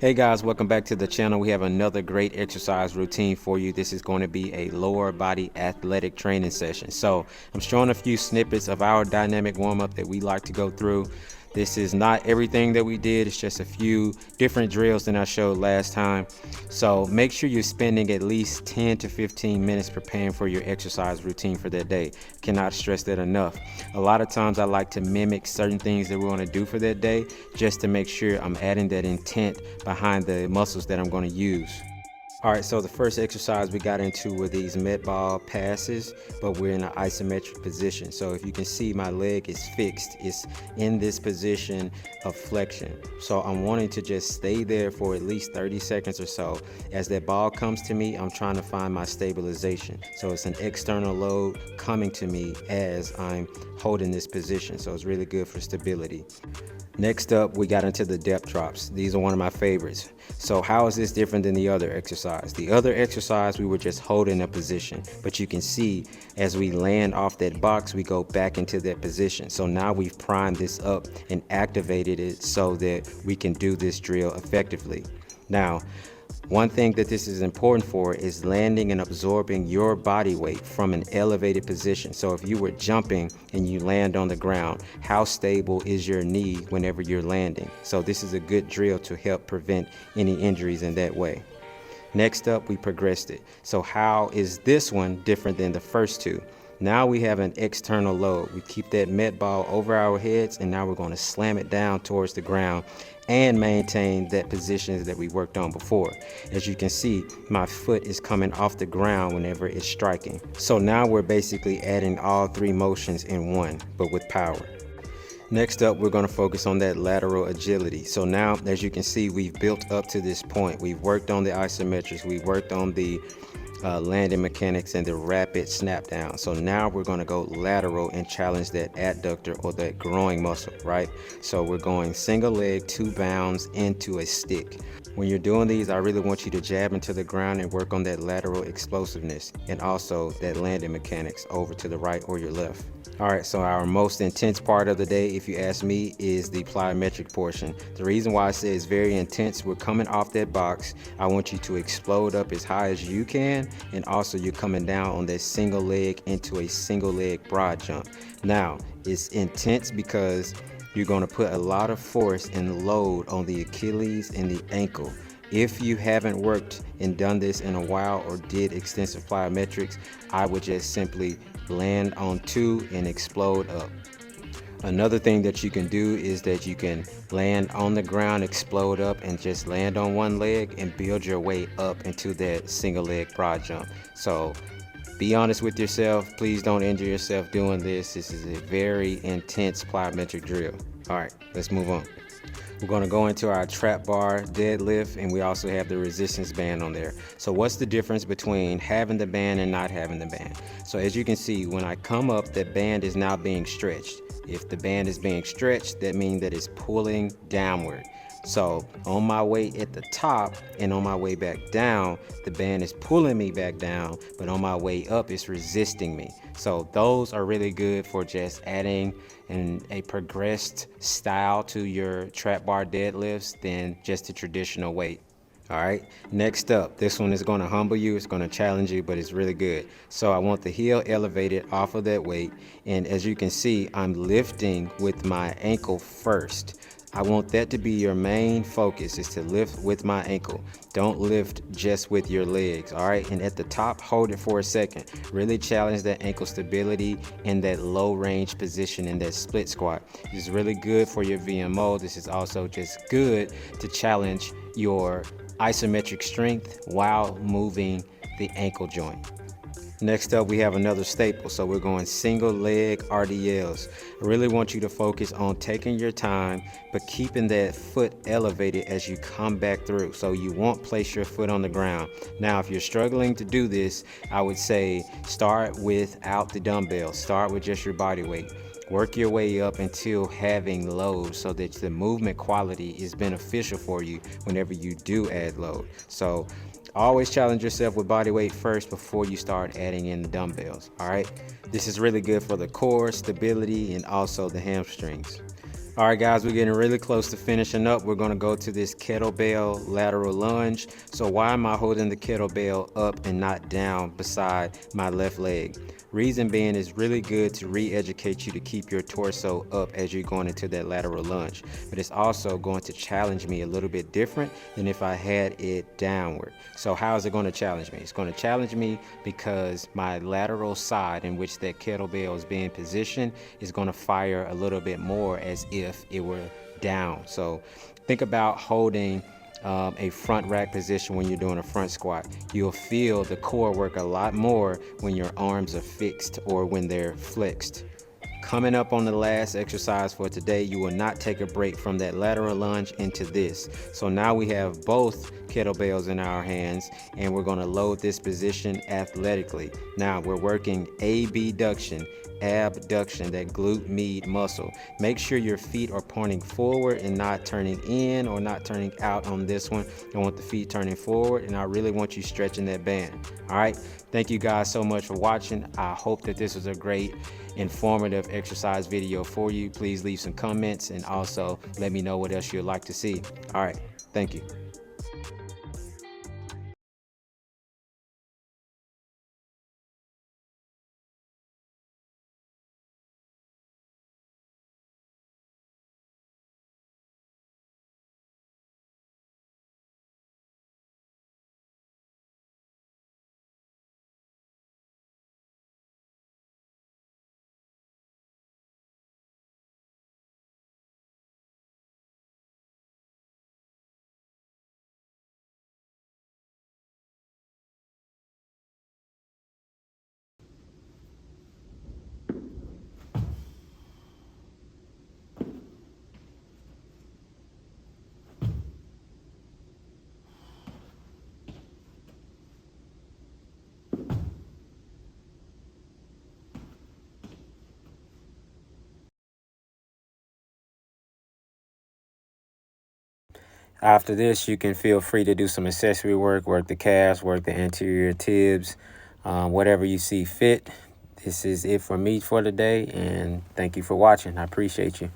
Hey guys, welcome back to the channel. We have another great exercise routine for you. This is going to be a lower body athletic training session. So I'm showing a few snippets of our dynamic warm-up that we like to go through. This is not everything that we did. It's just a few different drills than I showed last time. So make sure you're spending at least 10 to 15 minutes preparing for your exercise routine for that day. Cannot stress that enough. A lot of times I like to mimic certain things that we want to do for that day just to make sure I'm adding that intent behind the muscles that I'm going to use. All right, so the first exercise we got into were these med ball passes, but we're in an isometric position. So if you can see, my leg is fixed. It's in this position of flexion. So I'm wanting to just stay there for at least 30 seconds or so. As that ball comes to me, I'm trying to find my stabilization. So it's an external load coming to me as I'm holding this position. So it's really good for stability. Next up, we got into the depth drops. These are one of my favorites. So how is this different than the other exercise? The other exercise, we were just holding a position, but you can see as we land off that box, we go back into that position. So now we've primed this up and activated it so that we can do this drill effectively. Now, one thing that this is important for is landing and absorbing your body weight from an elevated position. So if you were jumping and you land on the ground, how stable is your knee whenever you're landing? So this is a good drill to help prevent any injuries in that way. Next up, we progressed it. So how is this one different than the first two? Now we have an external load. We keep that med ball over our heads, and now we're going to slam it down towards the ground and maintain that position that we worked on before. As you can see, my foot is coming off the ground whenever it's striking. So now we're basically adding all three motions in one, but with power. Next up, we're going to focus on that lateral agility. So now, as you can see, we've built up to this point. We've worked on the isometrics. We worked on the landing mechanics and the rapid snap down. So now we're going to go lateral and challenge that adductor or that groin muscle, right? So we're going single leg, 2 bounds into a stick. When you're doing these, I really want you to jab into the ground and work on that lateral explosiveness and also that landing mechanics over to the right or your left. All right, so our most intense part of the day, if you ask me, is the plyometric portion. The reason why I say it's very intense, we're coming off that box. I want you to explode up as high as you can, and also you're coming down on that single leg into a single leg broad jump. Now, it's intense because you're going to put a lot of force and load on the Achilles and the ankle. If you haven't worked and done this in a while or did extensive plyometrics, I would just simply land on 2 and explode up. Another thing that you can do is that you can land on the ground, explode up, and just land on one leg and build your way up into that single leg broad jump. So be honest with yourself. Please don't injure yourself doing this. This is a very intense plyometric drill. All right, let's move on. We're going to go into our trap bar deadlift, and we also have the resistance band on there. So what's the difference between having the band and not having the band? So as you can see, when I come up, the band is now being stretched. If the band is being stretched, that means that it's pulling downward. So on my way at the top and on my way back down, the band is pulling me back down, but on my way up, it's resisting me. So those are really good for just adding a progressed style to your trap bar deadlifts than just the traditional weight. All right, next up, this one is going to humble you. It's going to challenge you, but it's really good. So I want the heel elevated off of that weight. And as you can see, I'm lifting with my ankle first. I want that to be your main focus, is to lift with my ankle. Don't lift just with your legs, all right? And at the top, hold it for a second. Really challenge that ankle stability in that low range position in that split squat. This is really good for your VMO. This is also just good to challenge your isometric strength while moving the ankle joint. Next up, we have another staple. So we're going single leg RDLs. I really want you to focus on taking your time, but keeping that foot elevated as you come back through. So you won't place your foot on the ground. Now, if you're struggling to do this, I would say start without the dumbbells. Start with just your body weight. Work your way up until having load so that the movement quality is beneficial for you whenever you do add load. So always challenge yourself with body weight first before you start adding in the dumbbells, all right? This is really good for the core stability and also the hamstrings. All right, guys, we're getting really close to finishing up. We're gonna go to this kettlebell lateral lunge. So why am I holding the kettlebell up and not down beside my left leg? Reason being, is really good to re-educate you to keep your torso up as you're going into that lateral lunge. But it's also going to challenge me a little bit different than if I had it downward. So how is it going to challenge me? It's going to challenge me because my lateral side in which that kettlebell is being positioned is going to fire a little bit more as if it were down. So think about holding a front rack position when you're doing a front squat. You'll feel the core work a lot more when your arms are fixed or when they're flexed. Coming up on the last exercise for today, you will not take a break from that lateral lunge into this. So now we have both kettlebells in our hands and we're going to load this position athletically. Now we're working abduction, that glute med muscle. Make sure your feet are pointing forward and not turning in or not turning out on this one. I want the feet turning forward and I really want you stretching that band. All right. Thank you guys so much for watching. I hope that this was a great informative exercise video for you. Please leave some comments and also let me know what else you'd like to see. All right. Thank you. After this, you can feel free to do some accessory work the calves, work the anterior tibs, whatever you see fit. This is it for me for today, and thank you for watching. I appreciate you.